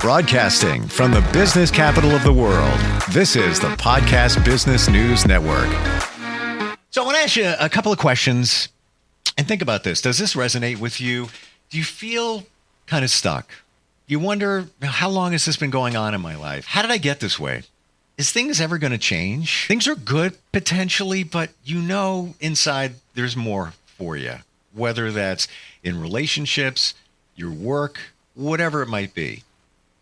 Broadcasting from the business capital of the world, this is the Podcast Business News Network. So I want to ask you a couple of questions and think about this. Does this resonate with you? Do you feel kind of stuck? You wonder, how long has this been going on in my life? How did I get this way? Is things ever going to change? Things are good potentially, but you know inside there's more for you, whether that's in relationships, your work, whatever it might be.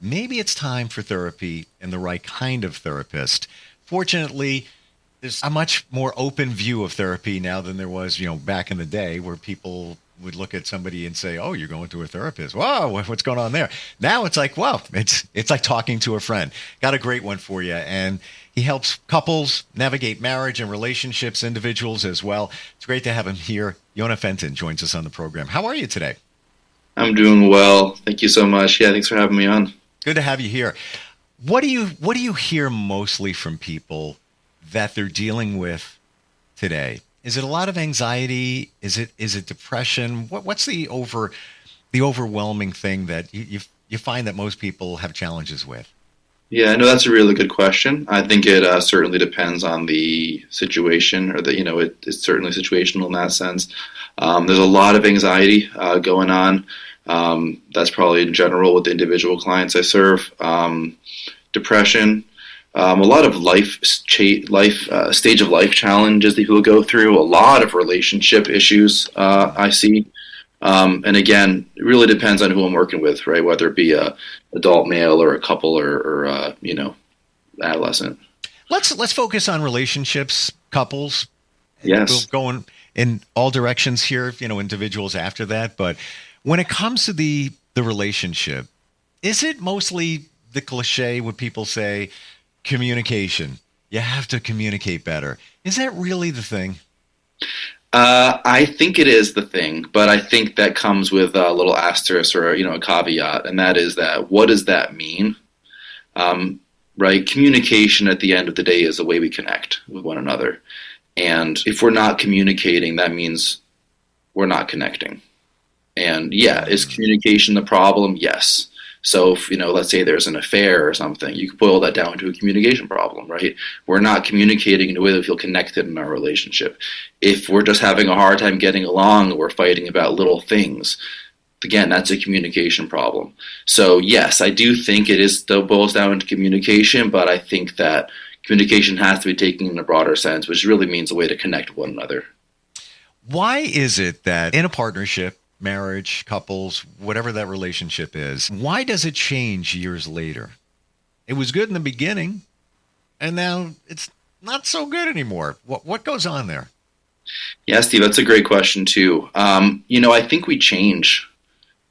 Maybe it's time for therapy and the right kind of therapist. Fortunately, there's a much more open view of therapy now than there was, back in the day where people would look at somebody and say, "Oh, you're going to a therapist. Wow, what's going on there?" Now it's like, wow, it's like talking to a friend. Got a great one for you. And he helps couples navigate marriage and relationships, individuals as well. It's great to have him here. Yonah Fenton joins us on the program. How are you today? I'm doing well. Thank you so much. Yeah, thanks for having me on. Good to have you here. What do you hear mostly from people that they're dealing with today? Is it a lot of anxiety? Is it depression? What's the overwhelming thing that you find that most people have challenges with? Yeah, no, that's a really good question. I think it certainly depends on the situation, or it's certainly situational in that sense. There's a lot of anxiety going on. That's probably in general with the individual clients I serve. Depression, a lot of stage of life challenges that people go through, a lot of relationship issues I see. And again, it really depends on who I'm working with, right? Whether it be a adult male or a couple or adolescent. Let's focus on relationships, couples. Yes. We'll go in all directions here, individuals after that. But when it comes to the relationship, is it mostly the cliche when people say communication? You have to communicate better. Is that really the thing? I think it is the thing, but I think that comes with a little asterisk or a caveat, and that is that what does that mean? Right? Communication at the end of the day is the way we connect with one another. And if we're not communicating, that means we're not connecting. And yeah, is communication the problem? Yes. So if, let's say there's an affair or something, you can boil that down to a communication problem, right? We're not communicating in a way that we feel connected in our relationship. If we're just having a hard time getting along, we're fighting about little things. Again, that's a communication problem. So yes, I do think it still boils down to communication, but I think that communication has to be taken in a broader sense, which really means a way to connect with one another. Why is it that in a partnership, marriage, couples, whatever that relationship is, why does it change years later? It was good in the beginning, and now it's not so good anymore. What goes on there? Yeah, Steve, that's a great question too. I think we change.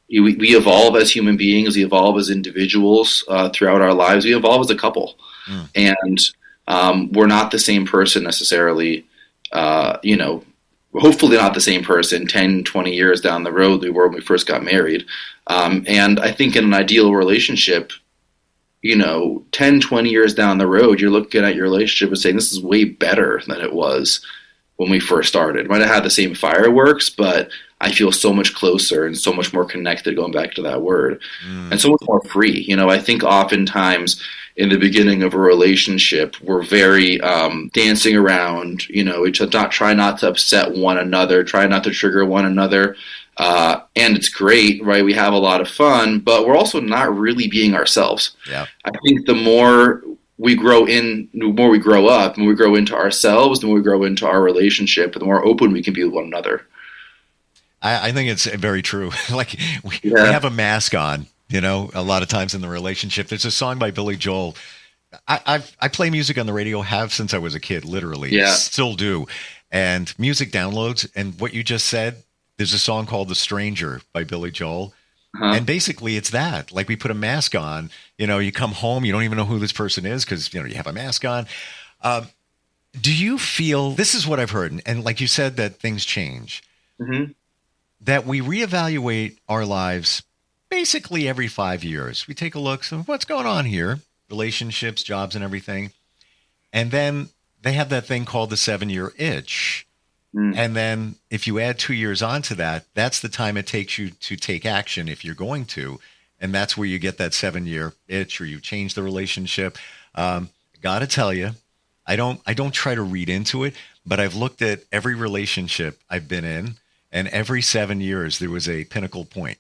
We evolve as human beings. We evolve as individuals throughout our lives. We evolve as a couple. And we're not the same person necessarily, hopefully not the same person 10, 20 years down the road we were when we first got married. And I think in an ideal relationship, 10, 20 years down the road, you're looking at your relationship and saying, this is way better than it was when we first started. Might have had the same fireworks, but I feel so much closer and so much more connected, going back to that word, and so much more free. I think oftentimes in the beginning of a relationship, we're very dancing around, try not to upset one another, try not to trigger one another. And it's great, right? We have a lot of fun, but we're also not really being ourselves. Yeah. I think the more we grow up, and we grow into ourselves, the more we grow into our relationship, the more open we can be with one another. I think it's very true. Like we have a mask on, a lot of times in the relationship. There's a song by Billy Joel. I play music on the radio, have since I was a kid, literally. Yeah. Still do. And music downloads. And what you just said, there's a song called The Stranger by Billy Joel. Uh-huh. And basically it's that. Like we put a mask on, you come home, you don't even know who this person is because, you have a mask on. Do you feel, this is what I've heard, and like you said, that things change. Mm-hmm. That we reevaluate our lives basically every 5 years. We take a look, so what's going on here? Relationships, jobs, and everything. And then they have that thing called the 7-year itch. And then if you add 2 years onto that, that's the time it takes you to take action if you're going to. and that's where you get that 7-year itch, or you change the relationship. Gotta tell you, I don't try to read into it, but I've looked at every relationship I've been in, and every 7 years there was a pinnacle point.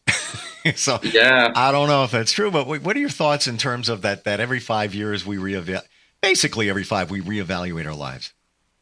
So Yeah. I don't know if that's true, but what are your thoughts in terms of that every 5 years basically every 5 we reevaluate our lives?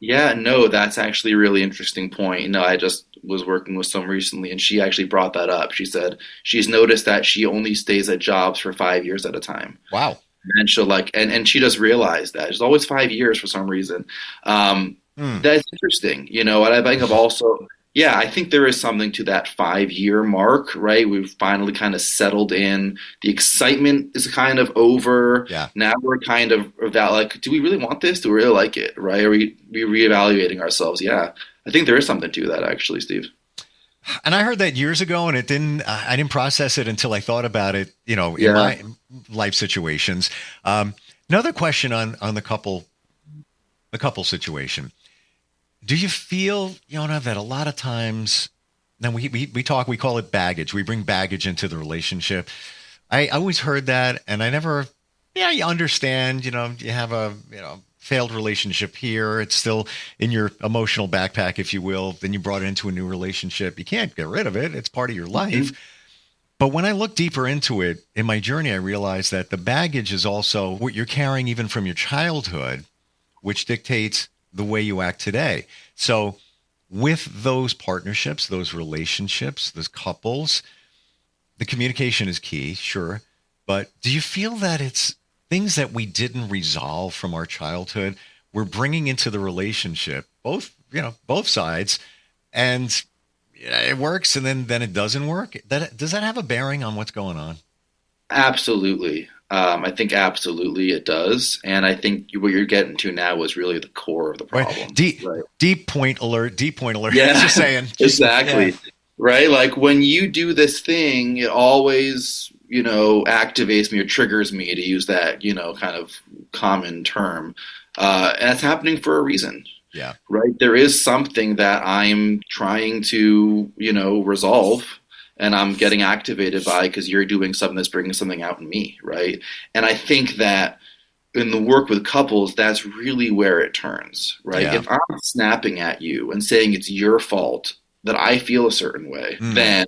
Yeah, no, that's actually a really interesting point. I just was working with someone recently, and she actually brought that up. She said she's noticed that she only stays at jobs for 5 years at a time. Wow. And she'll and she just realized that it's always 5 years for some reason. That's interesting. And I think of also, yeah, I think there is something to that 5-year mark, right? We've finally kind of settled in. The excitement is kind of over. Yeah. Now we're kind of about like, do we really want this? Do we really like it? Right? Are we reevaluating ourselves? Yeah. I think there is something to that, actually, Steve. And I heard that years ago, and I didn't process it until I thought about it, in Yeah. my life situations. Another question on the couple situation. Do you feel, Yonah, that a lot of times, now we call it baggage. We bring baggage into the relationship. I always heard that, and I never, you understand, you have a, failed relationship here. It's still in your emotional backpack, if you will. Then you brought it into a new relationship. You can't get rid of it. It's part of your life. Mm-hmm. But when I look deeper into it in my journey, I realized that the baggage is also what you're carrying even from your childhood, which dictates the way you act today. So with those partnerships, those relationships, those couples, the communication is key, sure. But do you feel that it's things that we didn't resolve from our childhood, we're bringing into the relationship, both sides, and it works and then it doesn't work? Does that have a bearing on what's going on? Absolutely. I think absolutely it does. And I think what you're getting to now is really the core of the problem. Right. Deep point alert. Yeah, just saying. Exactly. Yeah. Right. Like when you do this thing, it always, activates me or triggers me, to use that, kind of common term. And it's happening for a reason. Yeah. Right. There is something that I'm trying to, resolve. And I'm getting activated by because you're doing something that's bringing something out in me, right? And I think that in the work with couples, that's really where it turns, right? Yeah. If I'm snapping at you and saying it's your fault that I feel a certain way, then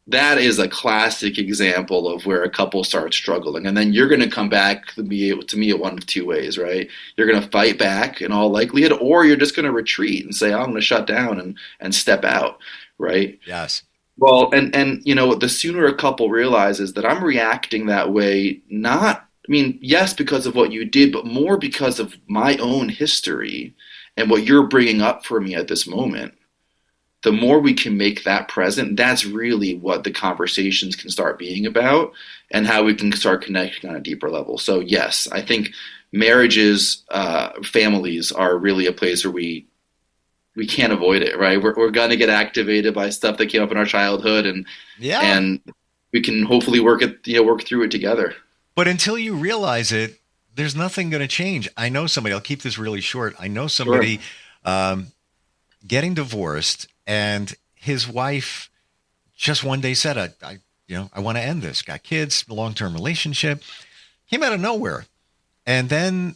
that is a classic example of where a couple starts struggling. And then you're going to come back to me at one of two ways, right? You're going to fight back in all likelihood, or you're just going to retreat and say, I'm going to shut down and step out, right? Yes. Well, and the sooner a couple realizes that I'm reacting that way, yes, because of what you did, but more because of my own history and what you're bringing up for me at this moment, the more we can make that present, that's really what the conversations can start being about and how we can start connecting on a deeper level. So yes, I think marriages, families are really a place where we can't avoid it, right? We're going to get activated by stuff that came up in our childhood, and we can hopefully work through it together. But until you realize it, there's nothing going to change. I know somebody. I'll keep this really short. I know somebody getting divorced, and his wife just one day said, "I want to end this. Got kids, long-term relationship." Came out of nowhere, and then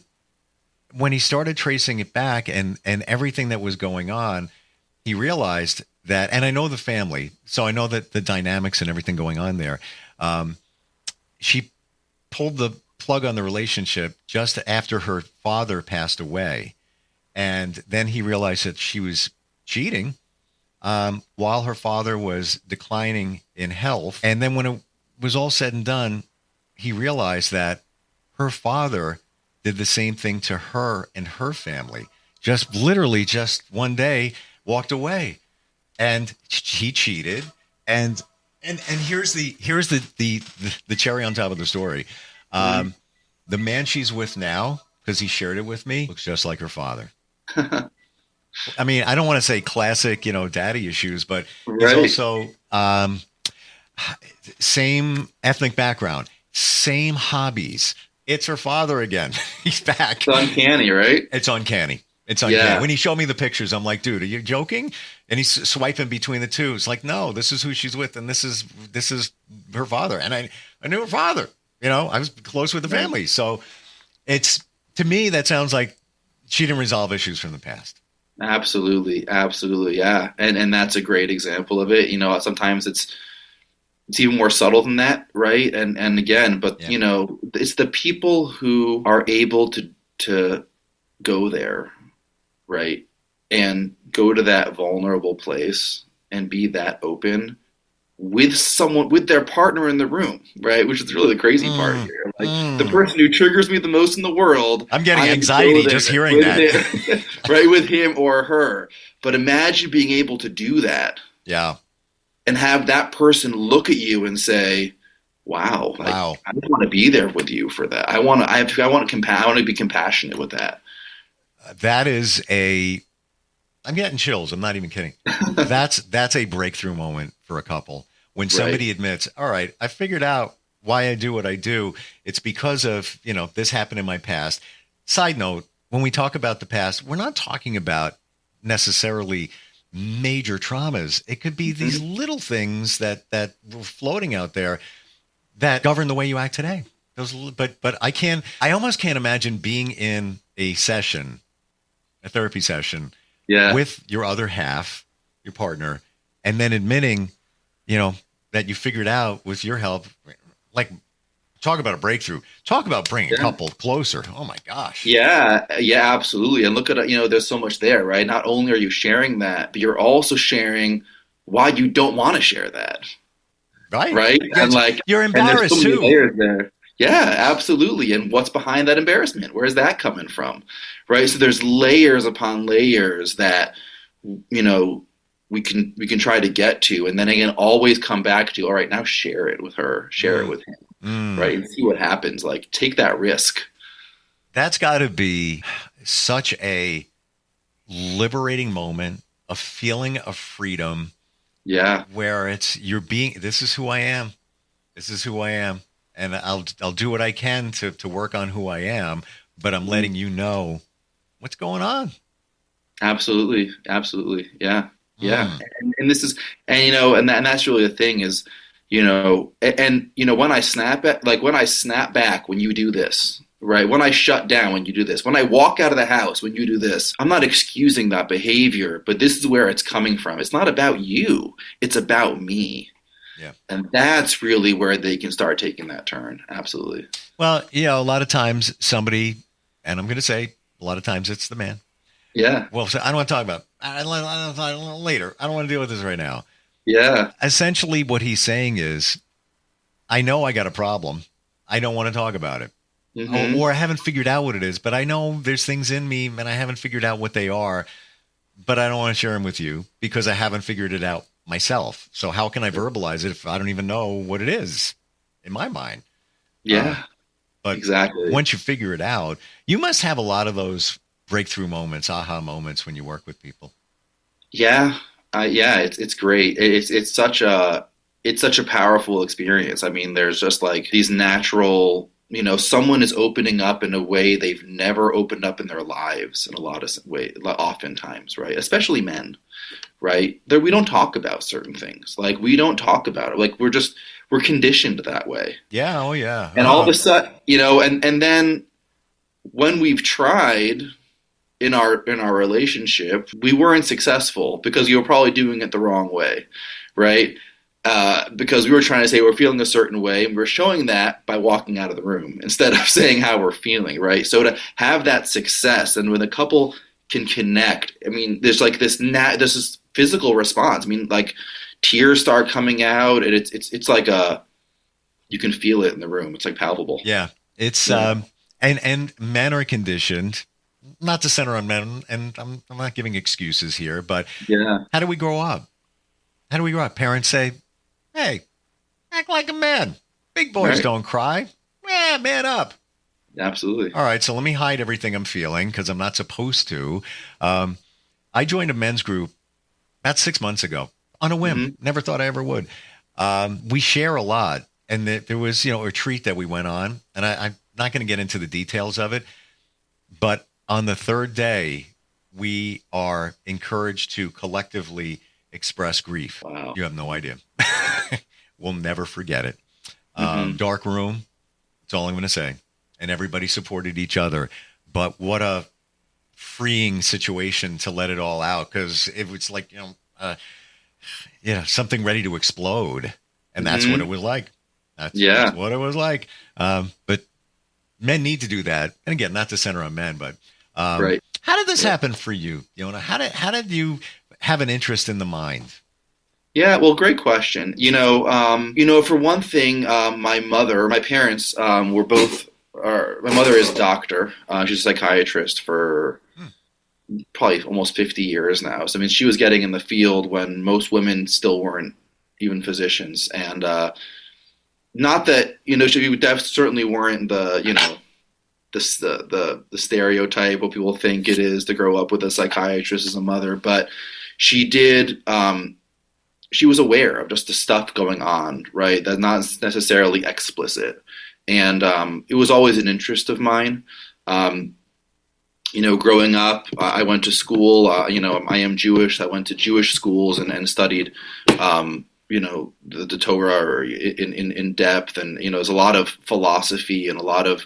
when he started tracing it back and everything that was going on, he realized that, and I know the family, so I know that the dynamics and everything going on there. She pulled the plug on the relationship just after her father passed away. And then he realized that she was cheating while her father was declining in health. And then when it was all said and done, he realized that her father did the same thing to her and her family. Just literally just one day walked away, and he cheated. And here's the cherry on top of the story. The man she's with now, because he shared it with me, looks just like her father. I mean, I don't want to say classic, daddy issues, but he's also same ethnic background, same hobbies. It's her father again. He's back. It's uncanny, right? It's uncanny. Yeah. When he showed me the pictures, I'm like, dude, are you joking? And he's swiping between the two. It's like, no, this is who she's with, and this is her father, and I knew her father. You know, I was close with the family. So to me, that sounds like she didn't resolve issues from the past. Absolutely. Yeah. And that's a great example of it. You know, sometimes it's even more subtle than that. Right. And again, but you know, it's the people who are able to go there, right, and go to that vulnerable place and be that open with someone, with their partner in the room, right, which is really the crazy part here. Like the person who triggers me the most in the world, I'm getting anxiety just hearing that. Right, with him or her. But imagine being able to do that, and have that person look at you and say, wow. I just want to be there with you for that. I want to be compassionate with that. That is I'm getting chills. I'm not even kidding. That's a breakthrough moment for a couple. When somebody admits, all right, I figured out why I do what I do. It's because of, you know, this happened in my past. Side note, when we talk about the past, we're not talking about necessarily major traumas. It could be these little things that were floating out there that govern the way you act today. But I almost can't imagine being in a therapy session with your other half, your partner, and then admitting, you know, that you figured out with your help. Like, talk about a breakthrough. Talk about bringing a couple closer. Oh my gosh. Yeah, absolutely. And look at, you know, there's so much there, right? Not only are you sharing that, but you're also sharing why you don't want to share that. Right. And like, you're embarrassed so too. Layers there. Yeah, absolutely. And what's behind that embarrassment? Where is that coming from? Right. So there's layers upon layers that, you know, we can try to get to, and then again, always come back to, all right, now share it with her, share it with him, right? And see what happens. Like, take that risk. That's got to be such a liberating moment, a feeling of freedom. Yeah. Where this is who I am. This is who I am. And I'll do what I can to work on who I am, but I'm letting you know what's going on. Absolutely. Yeah. Yeah. And this is, and, you know, and that's really the thing is, you know, and, you know, when I snap back, when you do this, right? When I shut down, when you do this, when I walk out of the house, when you do this, I'm not excusing that behavior, but this is where it's coming from. It's not about you. It's about me. Yeah. And that's really where they can start taking that turn. Absolutely. Well, you know, a lot of times somebody, and I'm going to say a lot of times it's the man. Yeah. Well, so I don't want to talk about later. I don't want to deal with this right now. Yeah. Essentially what he's saying is, I know I got a problem. I don't want to talk about it. Or I haven't figured out what it is, but I know there's things in me and I haven't figured out what they are, but I don't want to share them with you because I haven't figured it out myself. So how can I verbalize it if I don't even know what it is in my mind? Yeah. But exactly. Once you figure it out, you must have a lot of those breakthrough moments, aha moments when you work with people. Yeah. It's great. It's such a powerful experience. I mean, there's just like these natural, you know, someone is opening up in a way they've never opened up in their lives in a lot of ways, oftentimes, right? Especially men, right? We don't talk about certain things. Like, we don't talk about it. Like, we're conditioned that way. Yeah. Oh yeah. And all of a sudden, you know, and then when we've tried in our relationship, we weren't successful because you were probably doing it the wrong way, right? Because we were trying to say we're feeling a certain way, and we're showing that by walking out of the room instead of saying how we're feeling, right? So to have that success, and when a couple can connect, I mean, there's like this physical response. I mean, like, tears start coming out, and it's like you can feel it in the room. It's like palpable. Yeah, it's and men are conditioned not to center on men, and I'm not giving excuses here, but how do we grow up? How do we grow up? Parents say, hey, act like a man. Big boys don't cry. Yeah, man up. Absolutely. All right, so let me hide everything I'm feeling because I'm not supposed to. I joined a men's group about 6 months ago on a whim. Never thought I ever would. We share a lot, and there was, you know, a retreat that we went on, and I'm not going to get into the details of it, but on the third day, we are encouraged to collectively express grief. Wow. You have no idea. We'll never forget it. Mm-hmm. Dark room. That's all I'm going to say. And everybody supported each other. But what a freeing situation to let it all out, because it was like, something ready to explode. And that's what it was like. That's what it was like. But men need to do that. And again, not to center on men, but Right. how did this happen for you, Yonah? How did you have an interest in the mind? Yeah, well, great question. For one thing, my parents were both. My mother is a doctor. She's a psychiatrist for probably almost 50 years now. So I mean, she was getting in the field when most women still weren't even physicians, and not that she certainly weren't the stereotype what people think it is to grow up with a psychiatrist as a mother, but she did. She was aware of just the stuff going on, right? That's not necessarily explicit. And it was always an interest of mine. Growing up, I went to school. I am Jewish. I went to Jewish schools and studied, the Torah in depth. And, there's a lot of philosophy and a lot of,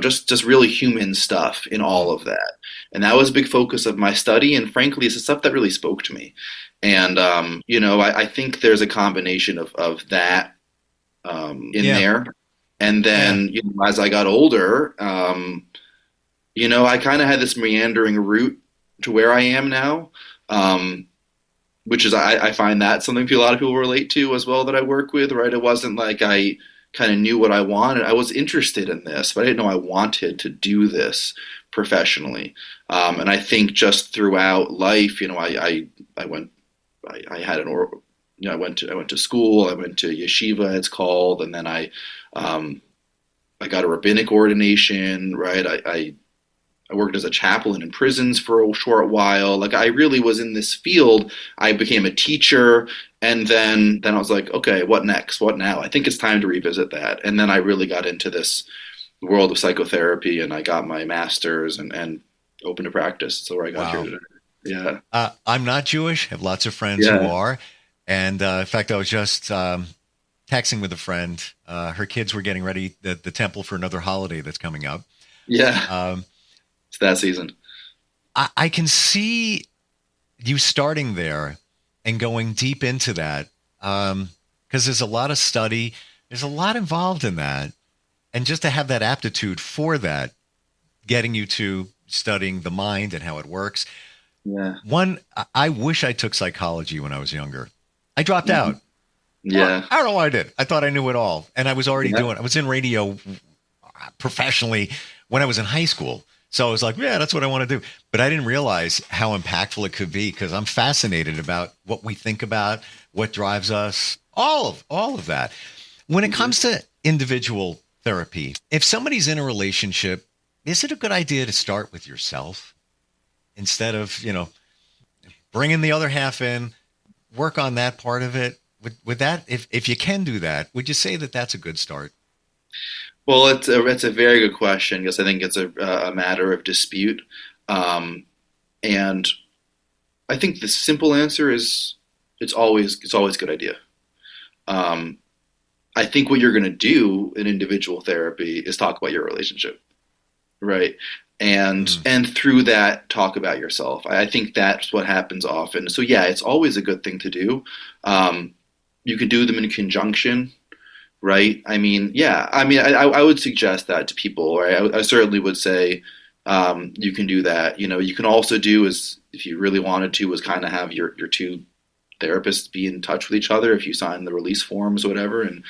just really human stuff in all of that. And that was a big focus of my study. And frankly, it's the stuff that really spoke to me. And, I think there's a combination of that there. And then, as I got older, I kind of had this meandering route to where I am now, which is, I find that something a lot of people relate to as well that I work with, right? It wasn't like I kind of knew what I wanted. I was interested in this, but I didn't know I wanted to do this professionally. And I think just throughout life, I went to school, I went to yeshiva, it's called, and then I got a rabbinic ordination, right? I worked as a chaplain in prisons for a short while. Like, I really was in this field. I became a teacher, and then I was like, okay, what next? What now? I think it's time to revisit that. And then I really got into this world of psychotherapy, and I got my master's and opened a practice. So where I got here today. Yeah. I'm not Jewish. I have lots of friends who are. And in fact, I was just texting with a friend. Her kids were getting ready the temple for another holiday that's coming up. Yeah. It's that season. I can see you starting there and going deep into that, because there's a lot of study. There's a lot involved in that. And just to have that aptitude for that, getting you to studying the mind and how it works. Yeah. I wish I took psychology when I was younger. I dropped out. Yeah. Well, I don't know why I did. I thought I knew it all. And I was already I was in radio professionally when I was in high school. So I was like, yeah, that's what I want to do. But I didn't realize how impactful it could be, because I'm fascinated about what we think about, what drives us, all of that. When it comes to individual therapy, if somebody's in a relationship, is it a good idea to start with yourself instead of, bringing the other half in, work on that part of it? Would that, if you can do that, would you say that that's a good start? Well, it's a very good question, because I think it's a matter of dispute. And I think the simple answer is it's always a good idea. I think what you're going to do in individual therapy is talk about your relationship, right? And through that, talk about yourself. I think that's what happens often. So yeah, it's always a good thing to do. You could do them in conjunction, right? I would suggest that to people, right? I certainly would say you can do that. You can also do, is if you really wanted to, is kind of have your two therapists be in touch with each other if you sign the release forms or whatever, and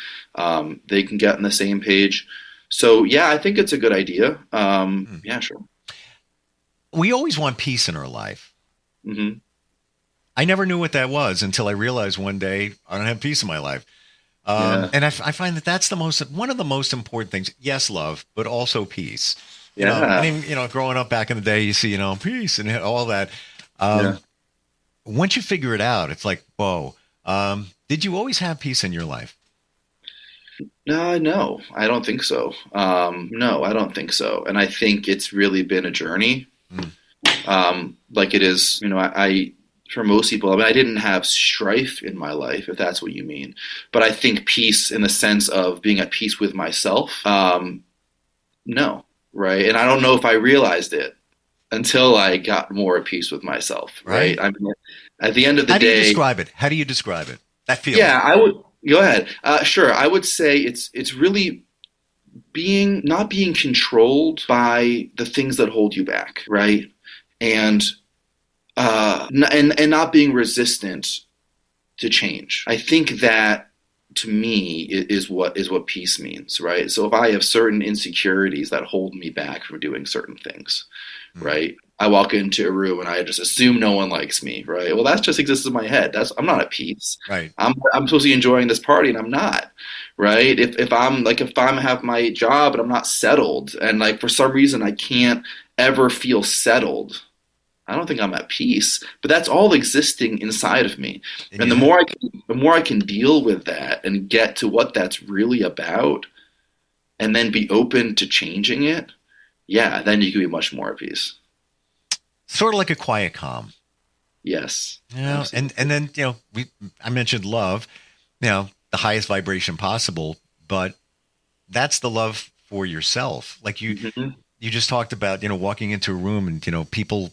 they can get on the same page. So yeah, I think it's a good idea. Yeah, sure. We always want peace in our life. Mm-hmm. I never knew what that was until I realized one day I don't have peace in my life. And I find that that's one of the most important things. Yes, love, but also peace. Growing up back in the day, you see, peace and all that. Once you figure it out, it's like, whoa. Did you always have peace in your life? No, I don't think so. No, I don't think so. And I think it's really been a journey. Like it is, for most people. I mean, I didn't have strife in my life, if that's what you mean. But I think peace in the sense of being at peace with myself, no, right? And I don't know if I realized it until I got more at peace with myself, right? I mean, at the end of the day... How do you describe it? How do you describe it? That feeling? Yeah, I would... Go ahead. Sure. I would say it's really not being controlled by the things that hold you back, right? And not being resistant to change. I think that, to me, is what peace means, right? So if I have certain insecurities that hold me back from doing certain things, right? I walk into a room and I just assume no one likes me, right? Well, that just exists in my head. I'm not at peace. Right. I'm supposed to be enjoying this party and I'm not, right? If I'm have my job and I'm not settled and like for some reason I can't ever feel settled, I don't think I'm at peace. But that's all existing inside of me. And the more I can deal with that and get to what that's really about, and then be open to changing it, yeah, then you can be much more at peace. Sort of like a quiet calm. Yes. And then, I mentioned love, the highest vibration possible, but that's the love for yourself. Like you just talked about, walking into a room and, people,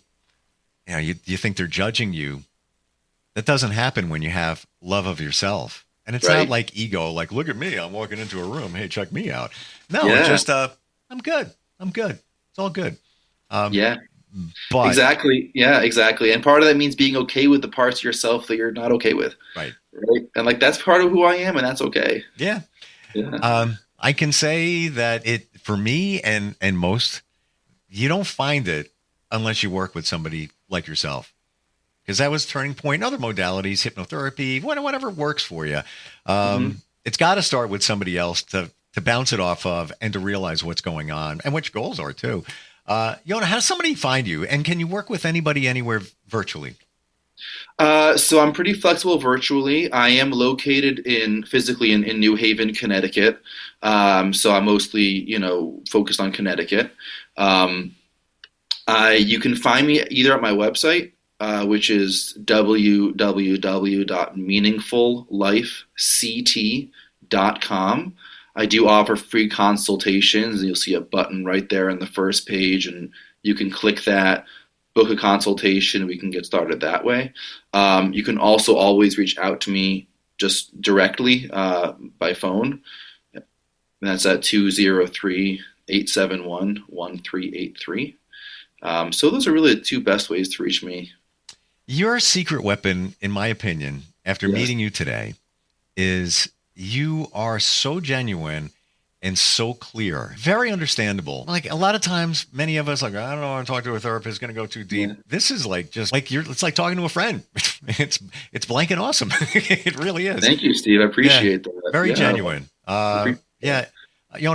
you think they're judging you. That doesn't happen when you have love of yourself. And it's not like ego, like, look at me, I'm walking into a room. Hey, check me out. No, it's just, I'm good. It's all good. But, exactly. Yeah, exactly. And part of that means being okay with the parts of yourself that you're not okay with. Right. And like, that's part of who I am and that's okay. Yeah. I can say that for me and most, you don't find it unless you work with somebody like yourself. Because that was turning point in other modalities, hypnotherapy, whatever works for you. It's got to start with somebody else to bounce it off of and to realize what's going on and what your goals are too. Yonah, how does somebody find you? And can you work with anybody anywhere virtually? So I'm pretty flexible virtually. I am located physically in New Haven, Connecticut. So I'm mostly, focused on Connecticut. You can find me either at my website, which is www.meaningfullifect.com. I do offer free consultations, and you'll see a button right there on the first page, and you can click that, book a consultation, we can get started that way. You can also always reach out to me just directly by phone, and that's at 203-871-1383. So those are really the two best ways to reach me. Your secret weapon, in my opinion, after meeting you today, is you are so genuine and so clear, very understandable. Like a lot of times, many of us I don't know, I want to talk to a therapist, going to go too deep. Yeah. This is it's like talking to a friend. It's blank and awesome. It really is. Thank you, Steve. I appreciate that. Very genuine. Yonah,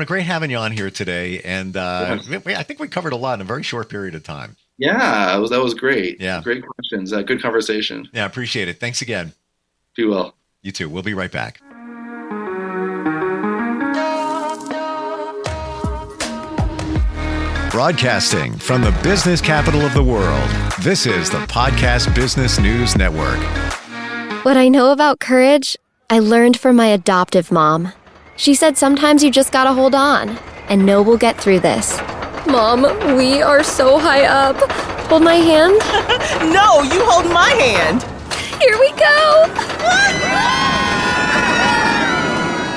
great having you on here today. And I think we covered a lot in a very short period of time. Yeah, that was great. Yeah. Great questions. Good conversation. Yeah, appreciate it. Thanks again. Be well. You too. We'll be right back. Broadcasting from the business capital of the world, this is the Podcast Business News Network. What I know about courage, I learned from my adoptive mom. She said sometimes you just gotta hold on and know we'll get through this. Mom, we are so high up. Hold my hand. No, you hold my hand. Here we go.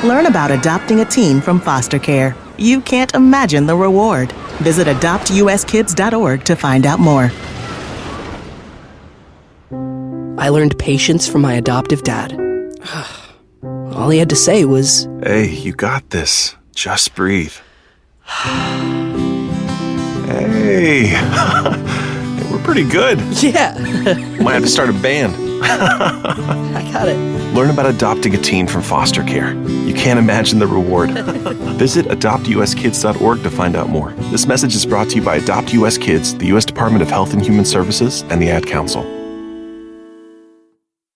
Learn about adopting a teen from foster care. You can't imagine the reward. Visit adoptuskids.org to find out more. I learned patience from my adoptive dad. All he had to say was, "Hey, you got this. Just breathe." Hey, we're pretty good. Yeah. Might have to start a band. I got it. Learn about adopting a teen from foster care. You can't imagine the reward. Visit adoptuskids.org to find out more. This message is brought to you by Adopt US Kids, the U.S. Department of Health and Human Services, and the Ad Council.